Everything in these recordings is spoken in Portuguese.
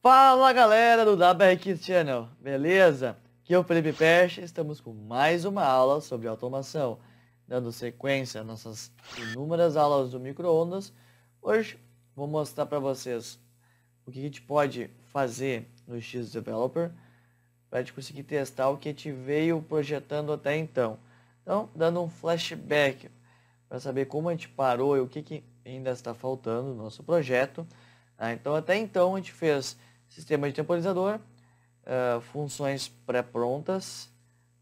Fala galera do WR Kids Channel, beleza? Aqui é o Felipe Peixe, estamos com mais uma aula sobre automação, dando sequência às nossas inúmeras aulas do micro-ondas. Hoje vou mostrar para vocês o que a gente pode fazer no XDeveloper para a gente conseguir testar o que a gente veio projetando até então. Então, dando um flashback para saber como a gente parou e o que ainda está faltando no nosso projeto. Então, até então a gente fez sistema de temporizador, funções pré-prontas,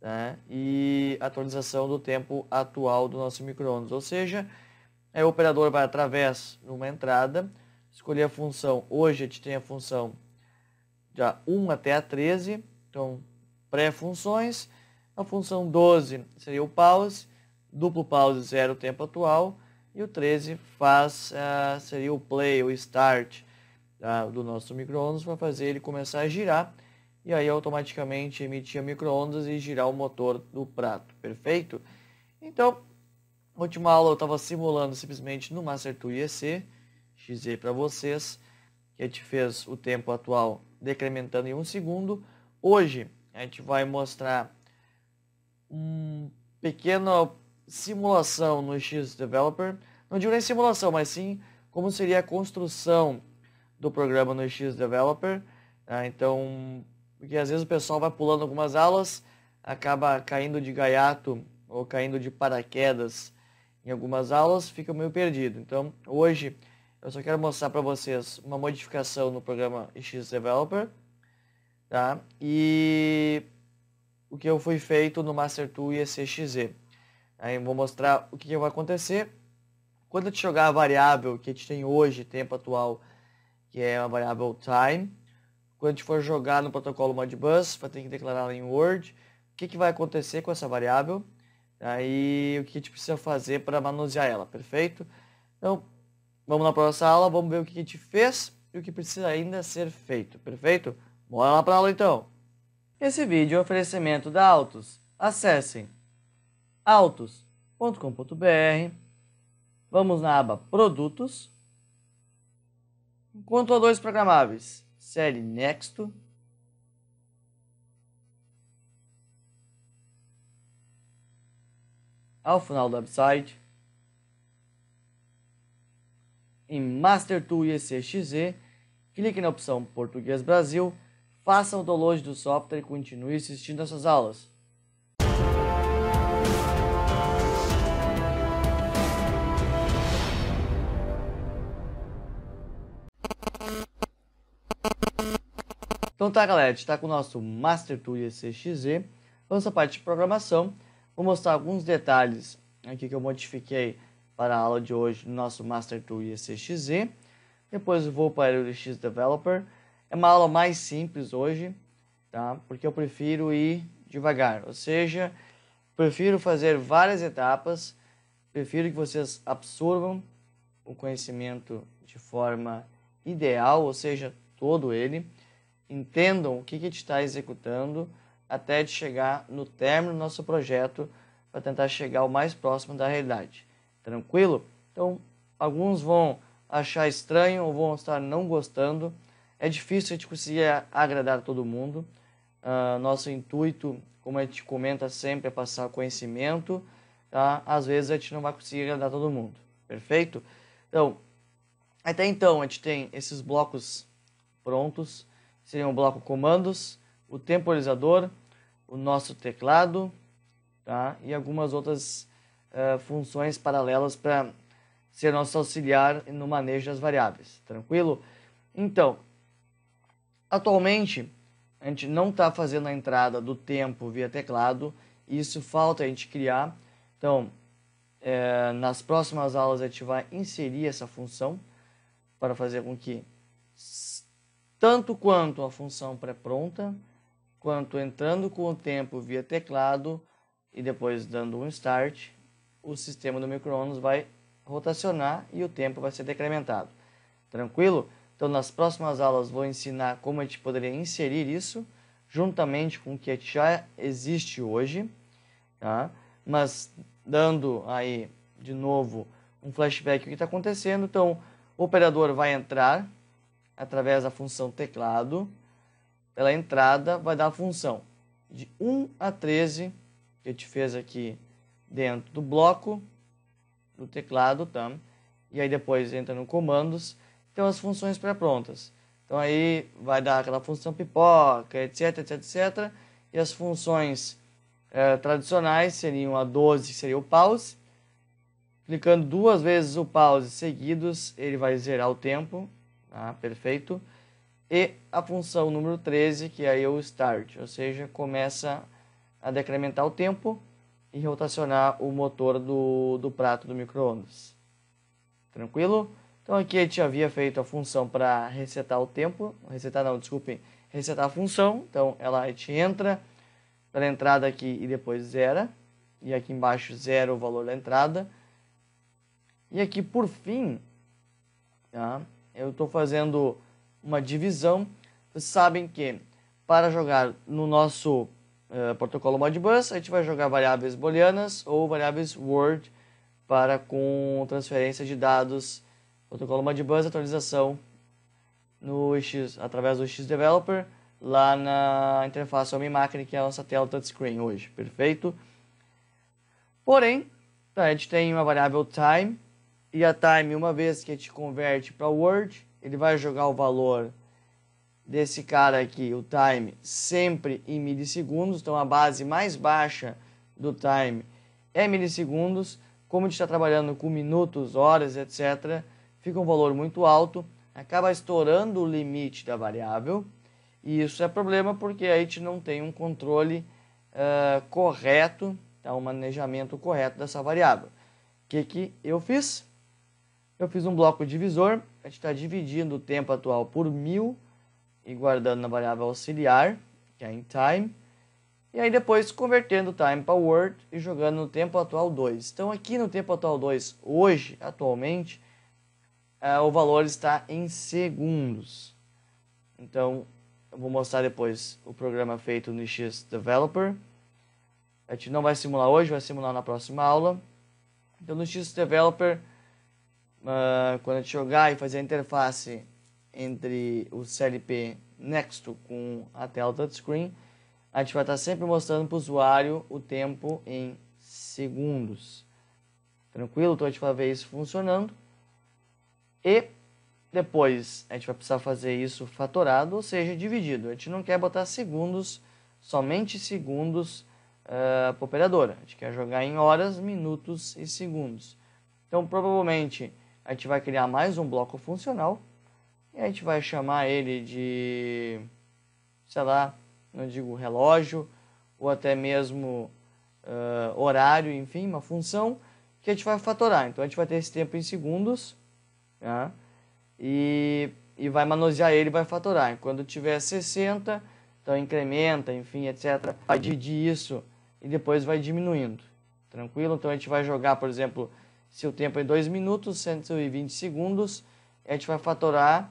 né, e atualização do tempo atual do nosso micro-ondas. Ou seja, o operador vai através de uma entrada, escolher a função. Hoje a gente tem a função da 1 até a 13, então pré-funções. A função 12 seria o pause, duplo pause 0 o tempo atual, e o 13 seria o play, o start do nosso micro-ondas para fazer ele começar a girar e aí automaticamente emitir a micro-ondas e girar o motor do prato, perfeito? Então, na última aula eu estava simulando simplesmente no Master2 EC, XZ para vocês, que a gente fez o tempo atual decrementando em 1 segundo. Hoje a gente vai mostrar uma pequena simulação no XDeveloper, não digo nem simulação, mas sim como seria a construção do programa no XDeveloper. Então, porque às vezes o pessoal vai pulando algumas aulas, acaba caindo de gaiato ou caindo de paraquedas em algumas aulas, fica meio perdido. Então, hoje eu só quero mostrar para vocês uma modificação no programa XDeveloper, tá? E o que foi feito no Master2 e ECXZ. Aí eu vou mostrar o que vai acontecer quando a gente jogar a variável que a gente tem hoje, tempo atual, que é uma variável time. Quando a gente for jogar no protocolo Modbus, vai ter que declarar ela em Word. O que vai acontecer com essa variável? Aí o que a gente precisa fazer para manusear ela, perfeito? Então, vamos na próxima aula, vamos ver o que a gente fez e o que precisa ainda ser feito, perfeito? Bora lá para a aula então! Esse vídeo é um oferecimento da Autos. Acessem autos.com.br, vamos na aba Produtos, controladores programáveis, série Nexto, ao final do website, em Master2 e ECXZ, clique na opção Português Brasil, faça o download do software e continue assistindo essas aulas. Então tá galera, a gente está com o nosso Master2 e ECXZ, vamos à parte de programação, vou mostrar alguns detalhes aqui que eu modifiquei para a aula de hoje no nosso Master2 e ECXZ, depois eu vou para o XDeveloper, é uma aula mais simples hoje, tá? Porque eu prefiro ir devagar, ou seja, prefiro fazer várias etapas, prefiro que vocês absorvam o conhecimento de forma ideal, ou seja, todo ele, entendam o que a gente está executando até de chegar no término do nosso projeto para tentar chegar o mais próximo da realidade. Tranquilo? Então, alguns vão achar estranho ou vão estar não gostando. É difícil a gente conseguir agradar todo mundo. Nosso intuito, como a gente comenta sempre, é passar conhecimento. Tá? Às vezes a gente não vai conseguir agradar todo mundo. Perfeito? Então, até então a gente tem esses blocos prontos. Seriam o bloco comandos, o temporizador, o nosso teclado, tá? E algumas outras funções paralelas para ser nosso auxiliar no manejo das variáveis. Tranquilo? Então, atualmente, a gente não está fazendo a entrada do tempo via teclado, e isso falta a gente criar. Então, nas próximas aulas a gente vai inserir essa função para fazer com que tanto quanto a função pré-pronta, quanto entrando com o tempo via teclado e depois dando um start, o sistema do micro-ondas vai rotacionar e o tempo vai ser decrementado. Tranquilo? Então nas próximas aulas vou ensinar como a gente poderia inserir isso, juntamente com o que já existe hoje, tá? Mas dando aí de novo um flashback do que está acontecendo. Então o operador vai entrar através da função teclado, pela entrada, vai dar a função de 1 a 13, que a gente fez aqui dentro do bloco do teclado, tá? E aí depois entra no comandos, tem as funções pré-prontas. Então aí vai dar aquela função pipoca, etc, etc, etc. E as funções tradicionais seriam a 12, que seria o pause. Clicando 2 vezes o pause seguidos, ele vai zerar o tempo, tá? Perfeito. E a função número 13, que é o start, ou seja, começa a decrementar o tempo e rotacionar o motor do prato do micro-ondas. Tranquilo? Então aqui a gente havia feito a função para resetar o tempo, resetar não, desculpem, resetar a função. Então a gente entra pela entrada aqui e depois zera, e aqui embaixo zera o valor da entrada. E aqui por fim, tá? Eu estou fazendo uma divisão. Vocês sabem que para jogar no nosso protocolo Modbus, a gente vai jogar variáveis booleanas ou variáveis word para com transferência de dados, protocolo Modbus, atualização no através do Xdeveloper, lá na interface homem-máquina, que é a nossa tela touchscreen hoje, perfeito? Porém, tá, a gente tem uma variável time, e a time, uma vez que a gente converte para word, ele vai jogar o valor desse cara aqui, o time, sempre em milissegundos. Então a base mais baixa do time é milissegundos. Como a gente está trabalhando com minutos, horas, etc., fica um valor muito alto, acaba estourando o limite da variável. E isso é problema porque a gente não tem um controle correto, tá? Um manejamento correto dessa variável. O que eu fiz? Eu fiz um bloco divisor, a gente está dividindo o tempo atual por 1000 e guardando na variável auxiliar, que é em time. E aí depois convertendo o time para word e jogando no tempo atual 2. Então aqui no tempo atual 2, hoje, atualmente, o valor está em segundos. Então eu vou mostrar depois o programa feito no Xdeveloper. A gente não vai simular hoje, vai simular na próxima aula. Então no Xdeveloper, quando a gente jogar e fazer a interface entre o CLP Nexto com a tela touchscreen, a gente vai estar sempre mostrando para o usuário o tempo em segundos. Tranquilo? Então a gente vai ver isso funcionando. E depois a gente vai precisar fazer isso fatorado, ou seja, dividido. A gente não quer botar segundos, somente segundos para a operadora. A gente quer jogar em horas, minutos e segundos. Então provavelmente a gente vai criar mais um bloco funcional. E a gente vai chamar ele de, sei lá, não digo relógio, ou até mesmo horário, enfim, uma função que a gente vai fatorar. Então a gente vai ter esse tempo em segundos, tá? E vai manusear ele e vai fatorar. Quando tiver 60, então incrementa, enfim, etc. Vai dividir isso e depois vai diminuindo. Tranquilo? Então a gente vai jogar, por exemplo, se o tempo é 2 minutos, 120 segundos, a gente vai fatorar.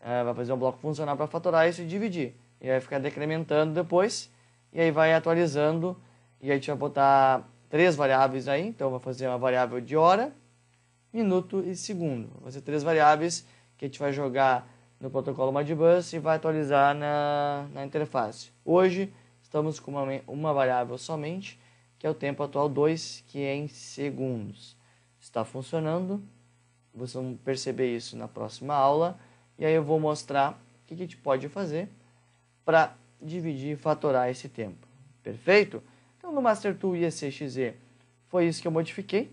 Vai fazer um bloco funcional para fatorar isso e dividir. E vai ficar decrementando depois. E aí vai atualizando. E aí a gente vai botar 3 variáveis aí. Então vai fazer uma variável de hora, minuto e segundo. Vai fazer 3 variáveis que a gente vai jogar no protocolo Modbus e vai atualizar na interface. Hoje estamos com uma variável somente, que é o tempo atual 2, que é em segundos. Está funcionando. Vocês vão perceber isso na próxima aula. E aí eu vou mostrar o que a gente pode fazer para dividir e fatorar esse tempo. Perfeito? Então no MasterTool IEC-XZ foi isso que eu modifiquei,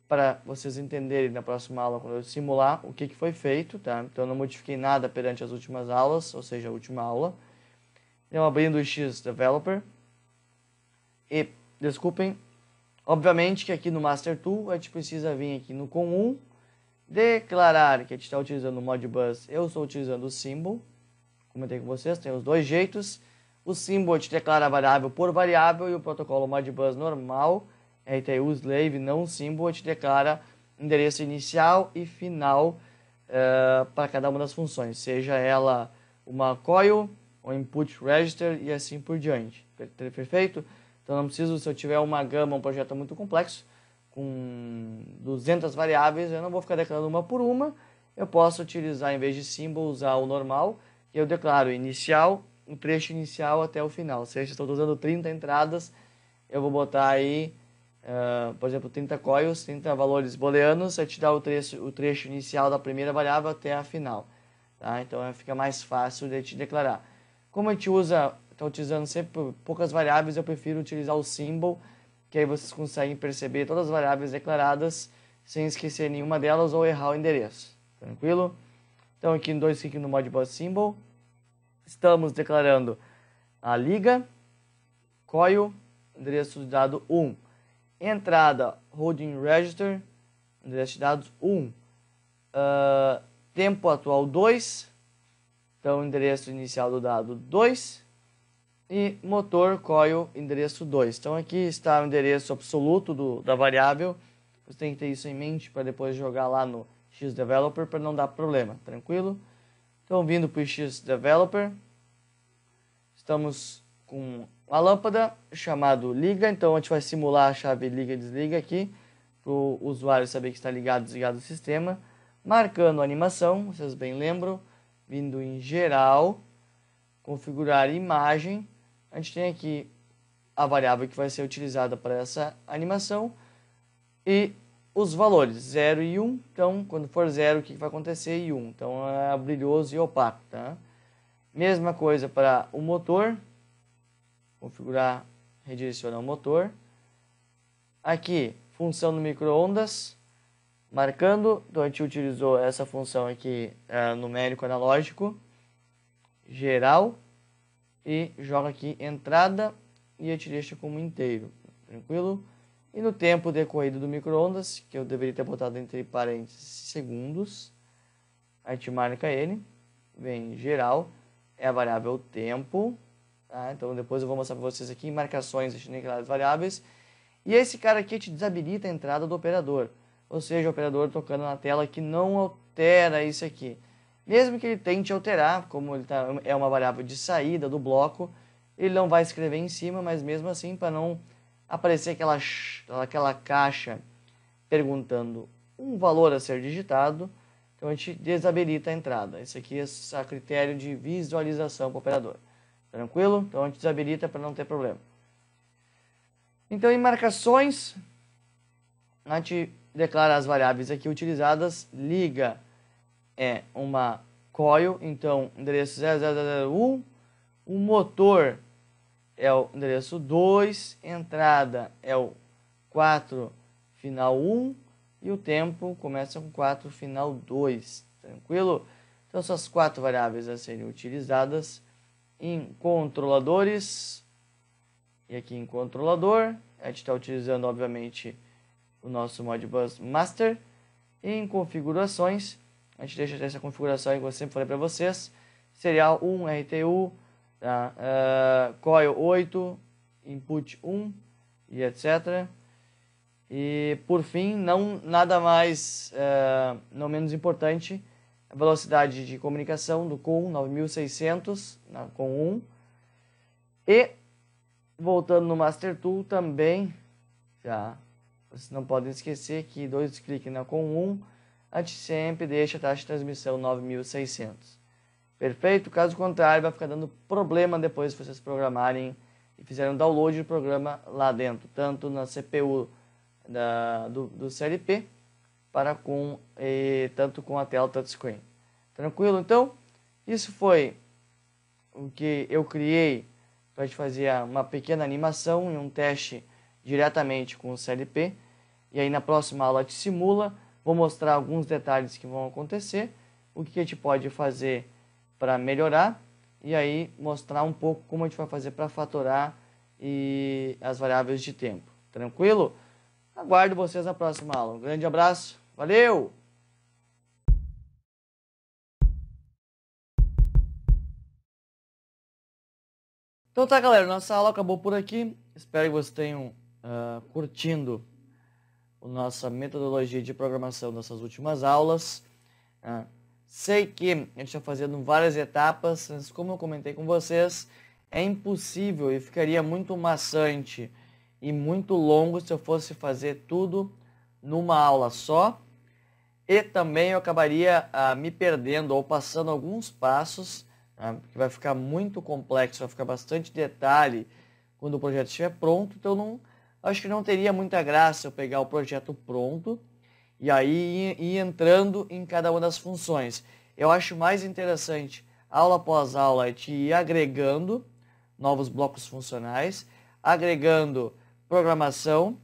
para vocês entenderem na próxima aula, quando eu simular o que foi feito, tá? Então eu não modifiquei nada perante as últimas aulas, ou seja, a última aula. Então abrindo o Xdeveloper. E, desculpem, obviamente que aqui no MasterTool a gente precisa vir aqui no com1, declarar que a gente está utilizando o Modbus. Eu estou utilizando o symbol. Comentei com vocês, tem os dois jeitos. O symbol a gente declara a variável por variável, e o protocolo Modbus normal, RTU slave, não symbol, a gente declara endereço inicial e final para cada uma das funções, seja ela uma coil, ou input register e assim por diante. Perfeito? Então não preciso, se eu tiver uma gama, um projeto muito complexo, com 200 variáveis, eu não vou ficar declarando uma por uma, eu posso utilizar, em vez de symbol, usar o normal, que eu declaro inicial, o trecho inicial até o final. Ou seja, se eu estou usando 30 entradas, eu vou botar aí, por exemplo, 30 coils, 30 valores booleanos, vai te dar o trecho inicial da primeira variável até a final. Tá? Então fica mais fácil de te declarar. Como a gente está utilizando sempre poucas variáveis, eu prefiro utilizar o symbol, que aí vocês conseguem perceber todas as variáveis declaradas sem esquecer nenhuma delas ou errar o endereço. Tranquilo? Então aqui no 2 cliques no Modbus Symbol, estamos declarando a liga, coil, endereço de dado 1. Entrada, holding register, endereço de dados 1. Tempo atual 2, então endereço inicial do dado 2. E motor, coil, endereço 2. Então aqui está o endereço absoluto da variável. Você tem que ter isso em mente para depois jogar lá no xdeveloper para não dar problema, tranquilo? Então vindo para o xdeveloper, estamos com uma lâmpada chamada liga. Então a gente vai simular a chave liga e desliga aqui para o usuário saber que está ligado e desligado o sistema. Marcando a animação, vocês bem lembram, vindo em geral, configurar imagem. A gente tem aqui a variável que vai ser utilizada para essa animação e os valores 0 e 1. Então, quando for 0, o que vai acontecer? E 1. Então, é brilhoso e opaco. Tá? Mesma coisa para o motor. Configurar, redirecionar o motor. Aqui, função do micro-ondas. Marcando. Então, a gente utilizou essa função aqui, numérico analógico. Geral. E joga aqui entrada e a gente deixa como inteiro, tranquilo? E no tempo decorrido do micro-ondas, que eu deveria ter botado entre parênteses segundos, a gente marca ele, vem em geral, é a variável tempo, tá? Então depois eu vou mostrar para vocês aqui em marcações, deixando claras as variáveis. E esse cara aqui te desabilita a entrada do operador, ou seja, o operador tocando na tela que não altera isso aqui. Mesmo que ele tente alterar, como ele é uma variável de saída do bloco, ele não vai escrever em cima, mas mesmo assim, para não aparecer aquela caixa perguntando um valor a ser digitado, então a gente desabilita a entrada. Esse aqui é a critério de visualização para o operador. Tranquilo? Então a gente desabilita para não ter problema. Então em marcações, a gente declara as variáveis aqui utilizadas. Liga é uma coil, então endereço 0001, o motor é o endereço 2, entrada é o 4, final 1, e o tempo começa com 4, final 2, tranquilo? Então são as 4 variáveis a serem utilizadas em controladores, e aqui em controlador, a gente está utilizando obviamente o nosso Modbus Master, e em configurações, a gente deixa essa configuração que eu sempre falei para vocês. Serial 1, RTU, tá? Coil 8, Input 1 e etc. E por fim, nada mais, não menos importante, a velocidade de comunicação do COM 9600, na COM 1. E voltando no Master Tool também, tá? Vocês não podem esquecer que 2 cliques na COM 1, a gente sempre deixa a taxa de transmissão 9600. Perfeito? Caso contrário, vai ficar dando problema depois se vocês programarem e fizerem um download do programa lá dentro, tanto na CPU do CLP, tanto com a tela touchscreen. Tranquilo? Então, isso foi o que eu criei para a gente fazer uma pequena animação e um teste diretamente com o CLP. E aí na próxima aula a gente simula. Vou mostrar alguns detalhes que vão acontecer, o que a gente pode fazer para melhorar, e aí mostrar um pouco como a gente vai fazer para fatorar e as variáveis de tempo. Tranquilo? Aguardo vocês na próxima aula. Um grande abraço, valeu! Então tá, galera, nossa aula acabou por aqui. Espero que vocês tenham curtindo a nossa metodologia de programação nessas últimas aulas. Sei que a gente está fazendo várias etapas, mas como eu comentei com vocês, é impossível e ficaria muito maçante e muito longo se eu fosse fazer tudo numa aula só. E também eu acabaria me perdendo ou passando alguns passos, tá? Que vai ficar muito complexo, vai ficar bastante detalhe quando o projeto estiver pronto. Então acho que não teria muita graça eu pegar o projeto pronto e aí ir entrando em cada uma das funções. Eu acho mais interessante, aula após aula, te ir agregando novos blocos funcionais, agregando programação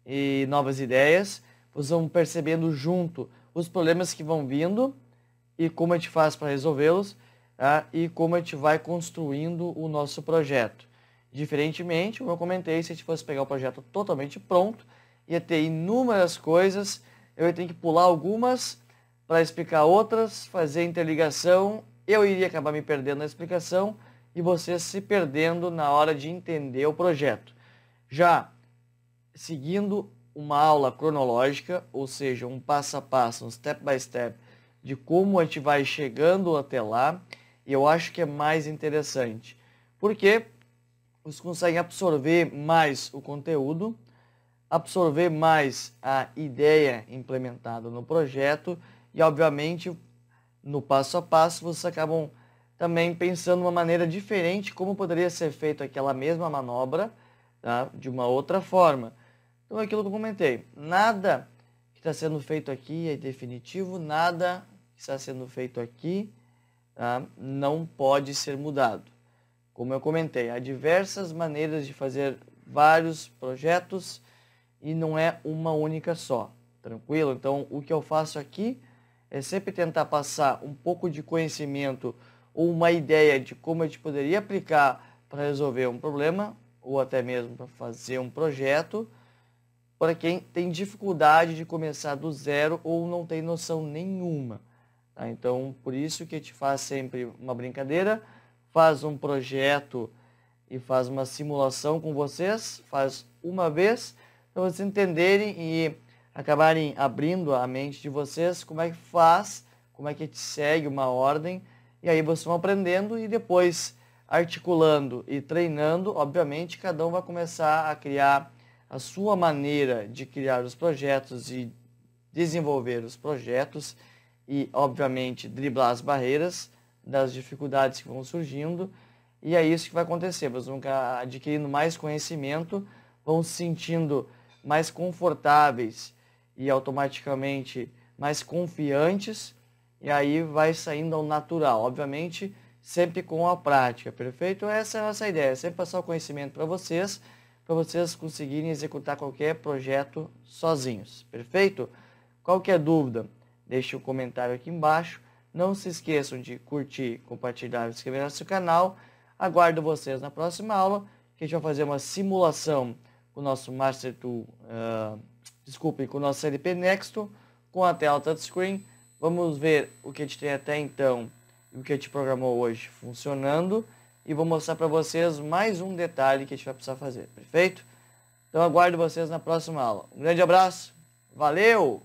e novas ideias. Vocês vão percebendo junto os problemas que vão vindo e como a gente faz para resolvê-los, tá? E como a gente vai construindo o nosso projeto. Diferentemente, como eu comentei, se a gente fosse pegar o projeto totalmente pronto, ia ter inúmeras coisas, eu ia ter que pular algumas para explicar outras, fazer interligação, eu iria acabar me perdendo na explicação e você se perdendo na hora de entender o projeto. Já seguindo uma aula cronológica, ou seja, um passo a passo, um step by step, de como a gente vai chegando até lá, e eu acho que é mais interessante. Porque você consegue absorver mais o conteúdo, absorver mais a ideia implementada no projeto e, obviamente, no passo a passo, vocês acabam também pensando uma maneira diferente como poderia ser feita aquela mesma manobra, tá? De uma outra forma. Então, aquilo que eu comentei, nada que está sendo feito aqui é definitivo, nada que está sendo feito aqui, tá? Não pode ser mudado. Como eu comentei, há diversas maneiras de fazer vários projetos e não é uma única só, tranquilo? Então, o que eu faço aqui é sempre tentar passar um pouco de conhecimento ou uma ideia de como a gente poderia aplicar para resolver um problema ou até mesmo para fazer um projeto, para quem tem dificuldade de começar do zero ou não tem noção nenhuma. Tá? Então, por isso que a gente faz sempre uma brincadeira, faz um projeto e faz uma simulação com vocês, faz uma vez, para vocês entenderem e acabarem abrindo a mente de vocês como é que faz, como é que a gente segue uma ordem, e aí vocês vão aprendendo e depois articulando e treinando, obviamente, cada um vai começar a criar a sua maneira de criar os projetos e desenvolver os projetos e, obviamente, driblar as barreiras das dificuldades que vão surgindo. E é isso que vai acontecer. Vocês vão adquirindo mais conhecimento, vão se sentindo mais confortáveis e automaticamente mais confiantes. E aí vai saindo ao natural. Obviamente, sempre com a prática, perfeito? Essa é a nossa ideia, sempre passar o conhecimento para vocês conseguirem executar qualquer projeto sozinhos, perfeito? Qualquer dúvida, deixe um comentário aqui embaixo. Não se esqueçam de curtir, compartilhar e se inscrever no nosso canal. Aguardo vocês na próxima aula, que a gente vai fazer uma simulação com o nosso Master Tool, com o nosso CLP Nexto, com a tela touchscreen. Vamos ver o que a gente tem até então e o que a gente programou hoje funcionando. E vou mostrar para vocês mais um detalhe que a gente vai precisar fazer, perfeito? Então aguardo vocês na próxima aula. Um grande abraço, valeu!